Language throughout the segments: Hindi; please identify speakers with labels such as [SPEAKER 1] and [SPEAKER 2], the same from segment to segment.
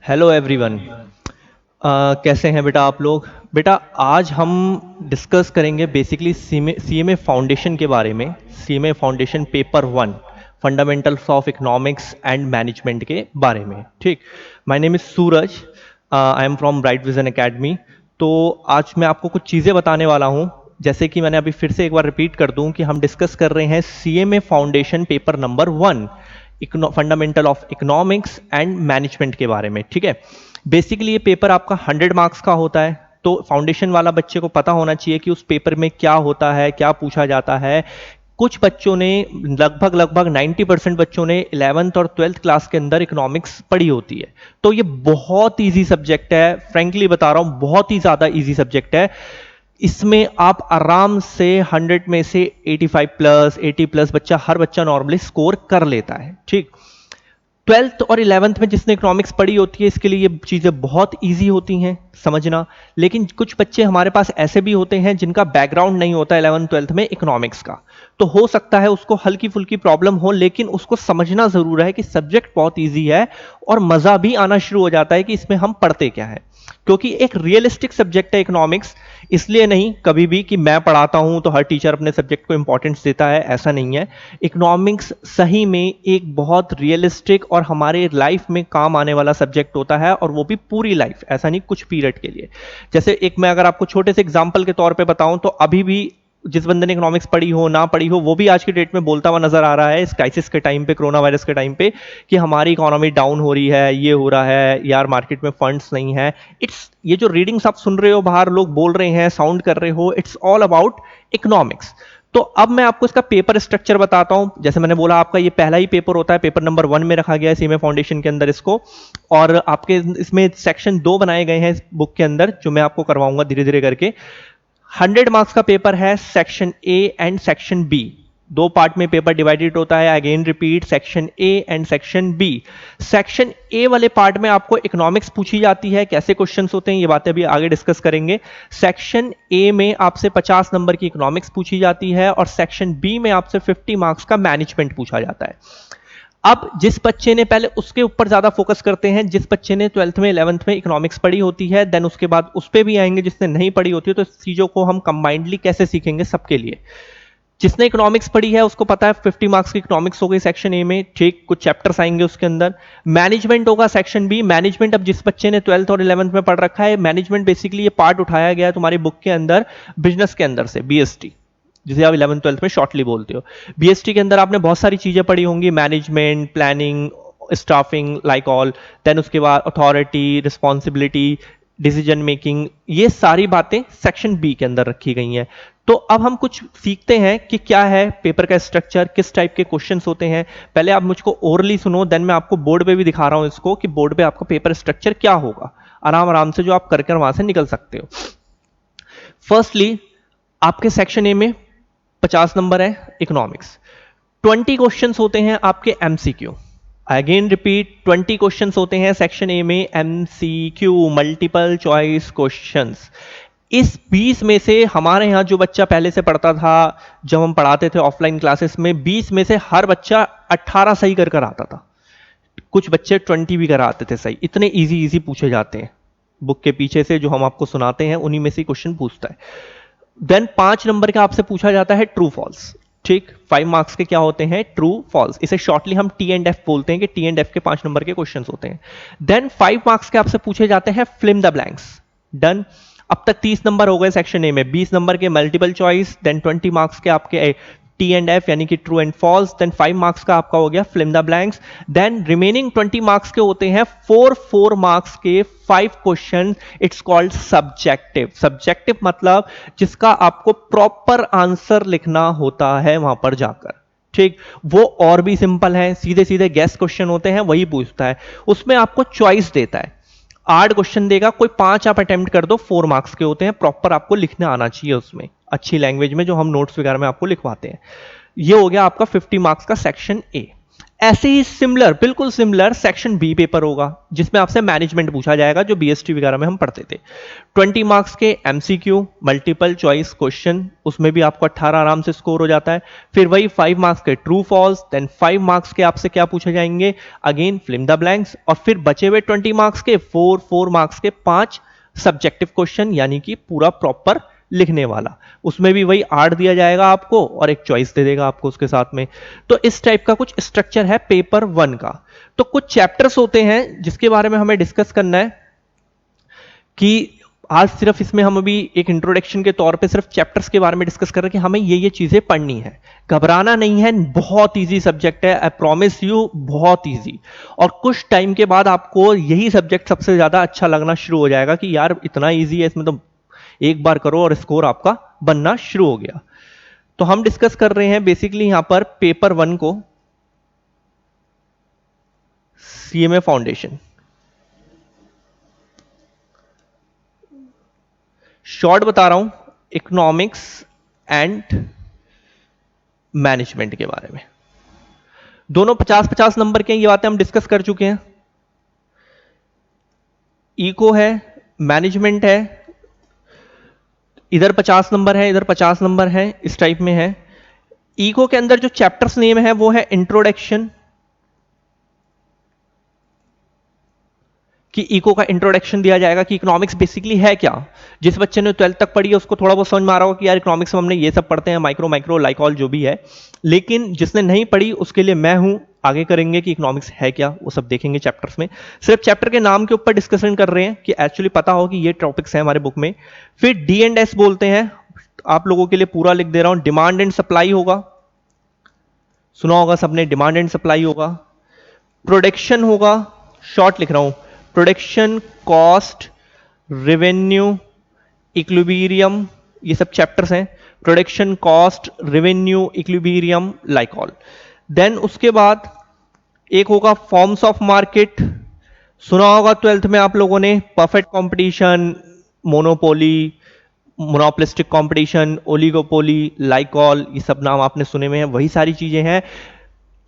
[SPEAKER 1] Hello everyone. कैसे हैं बेटा आप लोग? बेटा आज हम डिस्कस करेंगे बेसिकली सीएमए फाउंडेशन के बारे में। CMA foundation paper 1 fundamentals of economics and management के बारे में। ठीक। My name is Suraj. I am from bright vision academy. तो आज मैं आपको कुछ चीज़ें बताने वाला हूँ। जैसे कि मैंने अभी फिर से एक बार रिपीट कर दूं कि हम डिस्कस कर रहे हैं CMA foundation paper number 1 fundamental of economics and management के बारे में। ठीक है। बेसिकली ये पेपर आपका 100 मार्क्स का होता है, तो फाउंडेशन वाला बच्चे को पता होना चाहिए कि उस पेपर में क्या होता है, क्या पूछा जाता है। कुछ बच्चों ने लगभग 90% बच्चों ने 11th और 12th क्लास के अंदर इकोनॉमिक्स पढ़ी होती है। तो ये बहुत इजी सब्जेक्ट है, फ्रेंकली बता रहा हूं, बहुत ही ज्यादा इजी सब्जेक्ट है। इसमें आप आराम से 100 में से 85 प्लस 80 प्लस हर बच्चा नॉर्मली स्कोर कर लेता है। ठीक। 12th और 11th में जिसने इकोनॉमिक्स पढ़ी होती है इसके लिए ये चीज़ें बहुत इजी होती हैं समझना। लेकिन कुछ बच्चे हमारे पास ऐसे भी होते हैं जिनका बैकग्राउंड नहीं होता 11th 12th में इकोनॉमिक्स का, तो हो सकता है उसको हल्की फुल्की प्रॉब्लम हो, लेकिन उसको समझना जरूर है कि सब्जेक्ट बहुत ईजी है और मजा भी आना शुरू हो जाता है कि इसमें हम पढ़ते क्या है। क्योंकि एक रियलिस्टिक सब्जेक्ट है इकोनॉमिक्स। इसलिए नहीं कभी भी कि मैं पढ़ाता हूं तो हर टीचर अपने सब्जेक्ट को इंपॉर्टेंस देता है, ऐसा नहीं है। इकोनॉमिक्स सही में एक बहुत रियलिस्टिक और हमारे लाइफ में काम आने वाला सब्जेक्ट होता है, और वो भी पूरी लाइफ, ऐसा नहीं कुछ पीरियड के लिए। जैसे एक मैं अगर आपको छोटे से एग्जांपल के तौर पे बताऊं तो अभी भी जिस बंदे ने इकोनॉमिक्स पढ़ी हो ना पढ़ी हो वो भी आज की डेट में बोलता हुआ नजर आ रहा है इस क्राइसिस के टाइम पे, कोरोना वायरस के टाइम पे, कि हमारी इकोनॉमी डाउन हो रही है, ये हो रहा है यार, मार्केट में फंड्स नहीं है। इट्स ये जो रीडिंग्स आप सुन रहे हो, बाहर लोग बोल रहे हैं, साउंड कर रहे हो, इट्स ऑल अबाउट इकोनॉमिक्स। तो अब मैं आपको इसका पेपर स्ट्रक्चर बताता हूं। जैसे मैंने बोला आपका ये पहला ही पेपर होता है, पेपर नंबर 1 में रखा गया है सीएमए फाउंडेशन के अंदर इसको। और आपके इसमें सेक्शन 2 बनाए गए हैं इस बुक के अंदर, जो मैं आपको करवाऊंगा धीरे धीरे करके। 100 मार्क्स का पेपर है, section A and section B, दो पार्ट में पेपर डिवाइडेड होता है। Again repeat, section A and section B. Section A वाले पार्ट में आपको इकोनॉमिक्स पूछी जाती है, कैसे क्वेश्चंस होते हैं ये बातें भी आगे डिस्कस करेंगे। सेक्शन ए में आपसे 50 नंबर की इकोनॉमिक्स पूछी जाती है, और सेक्शन बी में आपसे 50 मार्क्स का मैनेजमेंट पूछा जाता है। अब जिस बच्चे ने, पहले उसके ऊपर ज्यादा फोकस करते हैं, जिस बच्चे ने 12th में 11th में इकोनॉमिक्स पढ़ी होती है, देन उसके बाद उस पर भी आएंगे जिसने नहीं पढ़ी होती है। तो इस चीजों को हम कंबाइंडली कैसे सीखेंगे सबके लिए। जिसने इकोनॉमिक्स पढ़ी है उसको पता है 50 मार्क्स की इकोनॉमिक्स हो गई सेक्शन ए में। ठीक, कुछ चैप्टर्स आएंगे उसके अंदर। मैनेजमेंट होगा सेक्शन बी। मैनेजमेंट, अब जिस बच्चे ने 12th और 11th में पढ़ रखा है, मैनेजमेंट बेसिकली ये पार्ट उठाया गया है तुम्हारी बुक के अंदर बिजनेस के अंदर से, बीएसटी, जिसे आप 11th 12th में शॉर्टली बोलते हो। बीएसटी के अंदर आपने बहुत सारी चीजें पढ़ी होंगी, management, planning, staffing, like all. Then उसके बाद अथॉरिटी, रिस्पॉन्सिबिलिटी, डिसीजन मेकिंग, ये सारी बातें सेक्शन बी के अंदर रखी गई हैं। तो अब हम कुछ सीखते हैं कि क्या है पेपर का स्ट्रक्चर, किस टाइप के क्वेश्चंस होते हैं। पहले आप मुझको ओरली सुनो, देन मैं आपको बोर्ड पे भी दिखा रहा हूं इसको कि बोर्ड पे आपका पेपर स्ट्रक्चर क्या होगा, आराम आराम से जो आप करके वहां से निकल सकते हो। फर्स्टली आपके सेक्शन ए में 50 नंबर है इकोनॉमिक्स। 20 क्वेश्चंस होते हैं आपके एमसीक्यू। अगेन रिपीट, 20 क्वेश्चंस होते हैं सेक्शन ए में एमसीक्यू, मल्टीपल चॉइस क्वेश्चंस। इस 20 में से हमारे यहां जो बच्चा पहले से पढ़ता था, जब हम पढ़ाते थे ऑफलाइन क्लासेस में, 20 में से हर बच्चा 18 सही कर कर आता था। कुछ बच्चे 20 भी कराते थे सही। इतने इजी इजी पूछे जाते हैं बुक के पीछे से, जो हम आपको सुनाते हैं उन्हीं में से क्वेश्चन पूछता है। देन 5 नंबर का आपसे पूछा जाता है ट्रू फॉल्स। ठीक, 5 मार्क्स के क्या होते हैं, ट्रू फॉल्स। इसे शॉर्टली हम टी एंड एफ बोलते हैं कि टी एंड एफ के 5 नंबर के क्वेश्चन होते हैं। देन 5 मार्क्स के आपसे पूछे जाते हैं फिल द ब्लैंक्स। डन। अब तक 30 नंबर हो गए सेक्शन ए में, 20 नंबर के मल्टीपल चॉइस, देन 20 मार्क्स के आपके टी एंड एफ यानी कि true and false, then 5 marks का आपका हो गया fill the blanks. Then remaining 20 marks के होते हैं 4 मार्क्स के 5 question. It's called subjective. Subjective मतलब जिसका आपको प्रॉपर आंसर लिखना होता है वहां पर जाकर। ठीक, वो और भी सिंपल है, सीधे सीधे गैस क्वेश्चन होते हैं, वही पूछता है। उसमें आपको चॉइस देता है, 8 क्वेश्चन देगा, कोई 5 आप अटेम्प्ट कर दो, 4 मार्क्स के होते हैं। प्रॉपर आपको लिखना आना चाहिए उसमें, अच्छी लैंग्वेज में, जो हम नोट्स वगैरह में आपको लिखवाते हैं। ये हो गया आपका 50 मार्क्स का सेक्शन ए। ऐसे ही सिमिलर, बिल्कुल सिमिलर सेक्शन बी पेपर होगा जिसमें आपसे मैनेजमेंट पूछा जाएगा, जो बीएसटी वगैरह में हम पढ़ते थे। 20 मार्क्स के एमसीक्यू मल्टीपल चॉइस क्वेश्चन, उसमें भी आपको 18 आराम से स्कोर हो जाता है। फिर वही 5 मार्क्स के ट्रू फॉल्स, देन 5 मार्क्स के आपसे क्या पूछे जाएंगे, अगेन फिल द ब्लैंक्स, और फिर बचे हुए 20 मार्क्स के 4 मार्क्स के 5 सब्जेक्टिव क्वेश्चन, यानी कि पूरा प्रॉपर लिखने वाला। उसमें भी वही 8 दिया जाएगा आपको और एक चॉइस दे देगा आपको उसके साथ में। तो इस टाइप का कुछ स्ट्रक्चर है पेपर 1 का। तो कुछ चैप्टर्स होते हैं जिसके बारे में हमें डिस्कस करना है कि आज सिर्फ इसमें हम अभी एक इंट्रोडक्शन के तौर पे सिर्फ चैप्टर्स के बारे में डिस्कस कर रहे हैं कि हमें ये चीजें पढ़नी है। घबराना नहीं है, बहुत इजी सब्जेक्ट है, आई प्रॉमिस यू, बहुत इजी। और कुछ टाइम के बाद आपको यही सब्जेक्ट सबसे ज्यादा अच्छा लगना शुरू हो जाएगा कि यार इतना इजी है, इसमें तो एक बार करो और स्कोर आपका बनना शुरू हो गया। तो हम डिस्कस कर रहे हैं बेसिकली यहां पर पेपर 1 को, सीएमए फाउंडेशन। शॉर्ट बता रहा हूं, इकोनॉमिक्स एंड मैनेजमेंट के बारे में। दोनों 50-50 नंबर के हैं, ये बातें हम डिस्कस कर चुके हैं। इको है, मैनेजमेंट है, इधर 50 नंबर है, इधर 50 नंबर है, इस टाइप में है। इको के अंदर जो चैप्टर्स नेम है वो है इंट्रोडक्शन, कि इको का इंट्रोडक्शन दिया जाएगा कि इकोनॉमिक्स बेसिकली है क्या। जिस बच्चे ने 12th तक पढ़ी है उसको थोड़ा बहुत समझ में आ रहा होगा कि यार इकोनॉमिक्स में हमने ये सब पढ़ते हैं, माइक्रो लाइकॉल जो भी है। लेकिन जिसने नहीं पढ़ी उसके लिए मैं हूं, आगे करेंगे कि इकोनॉमिक्स है क्या, वो सब देखेंगे चैप्टर्स में। सिर्फ चैप्टर के नाम के ऊपर डिस्कशन कर रहे हैं कि एक्चुअली पता हो कि ये टॉपिक्स हैं हमारे बुक में। फिर डी एंड एस बोलते हैं, आप लोगों के लिए पूरा लिख दे रहा हूं। डिमांड एंड सप्लाई होगा, सुना होगा सबने, डिमांड एंड सप्लाई होगा। प्रोडक्शन होगा, शॉर्ट लिख रहा हूं, प्रोडक्शन कॉस्ट रेवेन्यू इक्विलिब्रियम, ये सब चैप्टर्स हैं। Production cost revenue equilibrium like all. Then उसके बाद एक होगा फॉर्म्स ऑफ मार्केट, सुना होगा 12th में आप लोगों ने, perfect competition, monopoly, monopolistic competition, oligopoly, लाइकॉल, ये सब नाम आपने सुने में है, वही सारी चीजें हैं।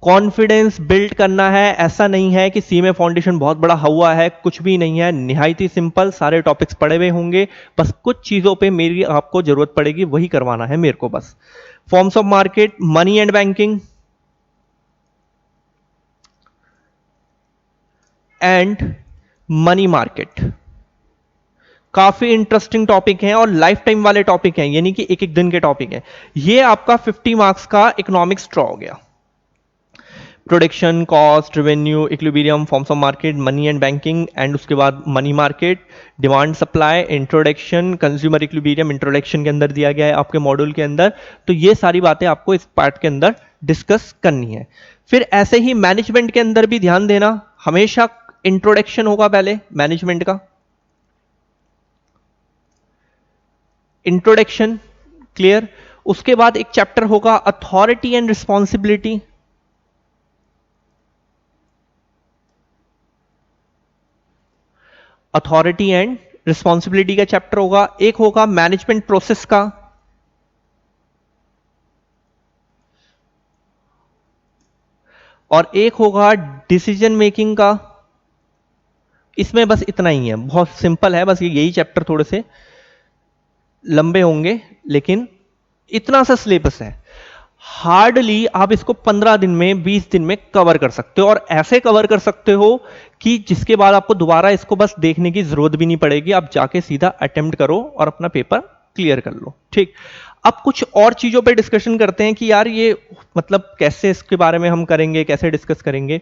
[SPEAKER 1] कॉन्फिडेंस बिल्ड करना है, ऐसा नहीं है कि सीएमए फाउंडेशन बहुत बड़ा हुआ है, कुछ भी नहीं है, निहायत ही सिंपल, सारे टॉपिक्स पढ़े हुए होंगे, बस कुछ चीजों पे मेरी आपको जरूरत पड़ेगी, वही करवाना है मेरे को बस। Forms of market, money and banking and money market, काफी इंटरेस्टिंग टॉपिक हैं और लाइफ टाइम वाले टॉपिक हैं, यानी कि एक एक दिन के टॉपिक हैं। ये आपका 50 मार्क्स का इकोनॉमिक्स ड्रॉ हो गया। Production cost revenue equilibrium, forms of market, money and banking, and उसके बाद money market, demand supply, introduction, consumer equilibrium introduction के अंदर दिया गया है आपके मॉड्यूल के अंदर। तो ये सारी बातें आपको इस पार्ट के अंदर डिस्कस करनी है। फिर ऐसे ही मैनेजमेंट के अंदर भी ध्यान देना, हमेशा इंट्रोडक्शन होगा पहले मैनेजमेंट का, इंट्रोडक्शन क्लियर। उसके बाद एक चैप्टर होगा authority and responsibility, authority and responsibility का चैप्टर होगा। एक होगा मैनेजमेंट प्रोसेस का, और एक होगा डिसीजन मेकिंग का। इसमें बस इतना ही है, बहुत सिंपल है, बस यही चैप्टर थोड़े से लंबे होंगे, लेकिन इतना सा सिलेबस है। हार्डली आप इसको 15 दिन में 20 दिन में कवर कर सकते हो, और ऐसे कवर कर सकते हो कि जिसके बाद आपको दोबारा इसको बस देखने की जरूरत भी नहीं पड़ेगी, आप जाके सीधा अटेम्प्ट करो और अपना पेपर क्लियर कर लो। ठीक, अब कुछ और चीजों पे डिस्कशन करते हैं कि यार ये मतलब कैसे इसके बारे में हम करेंगे, कैसे डिस्कस करेंगे।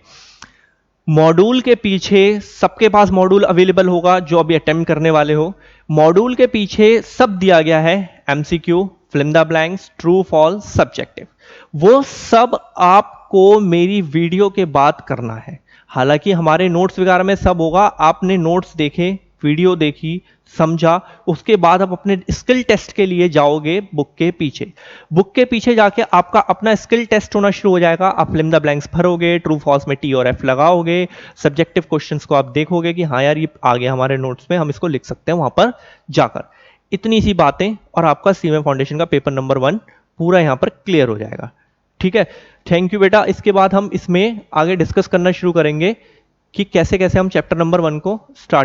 [SPEAKER 1] मॉड्यूल के पीछे सबके पास मॉड्यूल अवेलेबल होगा जो अभी अटेम्प्ट करने वाले हो। मॉड्यूल के पीछे सब दिया गया है, MCQ, fill in the blanks, true false, subjective, वो सब आपको मेरी वीडियो के बाद करना है। हालांकि हमारे नोट्स वगैरह में सब होगा, आपने नोट्स देखे, वीडियो देखी, समझा, उसके बाद आप अपने स्किल टेस्ट के लिए जाओगे बुक के पीछे। बुक के पीछे जाके आपका अपना स्किल टेस्ट होना शुरू हो जाएगा। आप फिल इन द ब्लैंक्स भरोगे, ट्रू फॉल्स में टी और एफ लगाओगे, सब्जेक्टिव क्वेश्चंस को आप देखोगे कि हाँ यार ये आ गया हमारे नोट्स में, हम इसको लिख सकते हैं वहां पर जाकर। इतनी सी बातें और आपका सीएमए फाउंडेशन का पेपर नंबर 1 पूरा यहां पर क्लियर हो जाएगा। ठीक। ठीक है, थैंक यू बेटा। इसके बाद हम इसमें आगे डिस्कस करना शुरू करेंगे कि कैसे कैसे हम चैप्टर नंबर 1 को स्टार्ट